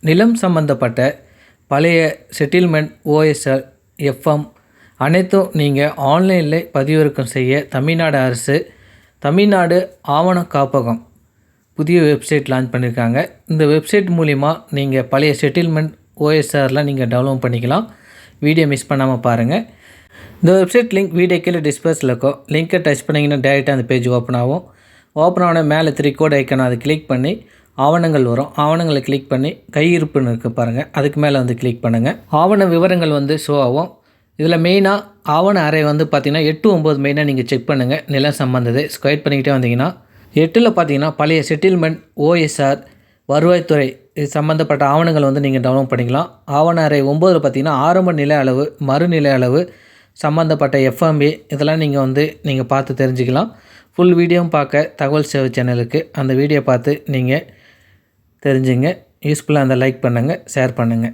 நிலம் சம்பந்தப்பட்ட பழைய செட்டில்மெண்ட் ஓஎஸ்ஆர் எஃப்எம் அனைத்தும் நீங்கள் ஆன்லைனில் பதிவிறக்கம் செய்ய தமிழ்நாடு அரசு தமிழ்நாடு ஆவண காப்பகம் புதிய வெப்சைட் லான்ச் பண்ணியிருக்காங்க. இந்த வெப்சைட் மூலிமா நீங்கள் பழைய செட்டில்மெண்ட் ஓஎஸ்ஆர்லாம் நீங்கள் டவுன்லோட் பண்ணிக்கலாம். வீடியோ மிஸ் பண்ணாமல் பாருங்கள். இந்த வெப்சைட் லிங்க் வீடியோ கீழே டிஸ்பிளேஸில் இருக்கும். லிங்க்கை டச் பண்ணிங்கன்னா டேரெக்டாக அந்த பேஜ் ஓப்பன் ஆகும். ஓப்பன் ஆன மேலே 3 கோட் ஐக்கன் அதை கிளிக் பண்ணி ஆவணங்கள் வரும். ஆவணங்களை கிளிக் பண்ணி கையிருப்புன்னு இருக்குது பாருங்கள், அதுக்கு மேலே வந்து கிளிக் பண்ணுங்கள். ஆவண விவரங்கள் வந்து ஷோ ஆகும். இதில் மெயினாக ஆவண அறை வந்து பார்த்திங்கன்னா 8, 9 மெயினாக நீங்கள் செக் பண்ணுங்கள். நிலம் சம்மந்தது ஸ்கொயர் பண்ணிக்கிட்டே வந்தீங்கன்னா 8ல் பார்த்தீங்கன்னா பழைய செட்டில்மெண்ட் ஓஎஸ்ஆர் வருவாய்த்துறை இது சம்மந்தப்பட்ட ஆவணங்கள் வந்து நீங்கள் டவுன்லோட் பண்ணிக்கலாம். ஆவண அறை 9ல் பார்த்தீங்கன்னா ஆரம்ப நில அளவு மறுநிலை அளவு சம்மந்தப்பட்ட எஃப்எம்பி இதெல்லாம் நீங்கள் பார்த்து தெரிஞ்சுக்கலாம். ஃபுல் வீடியோவும் பார்க்க தகவல் சேவை சேனலுக்கு அந்த வீடியோ பார்த்து நீங்கள் தெரிஞ்சுங்க. யூஸ்ஃபுல்லாக அந்த லைக் பண்ணுங்கள், ஷேர் பண்ணுங்கள்.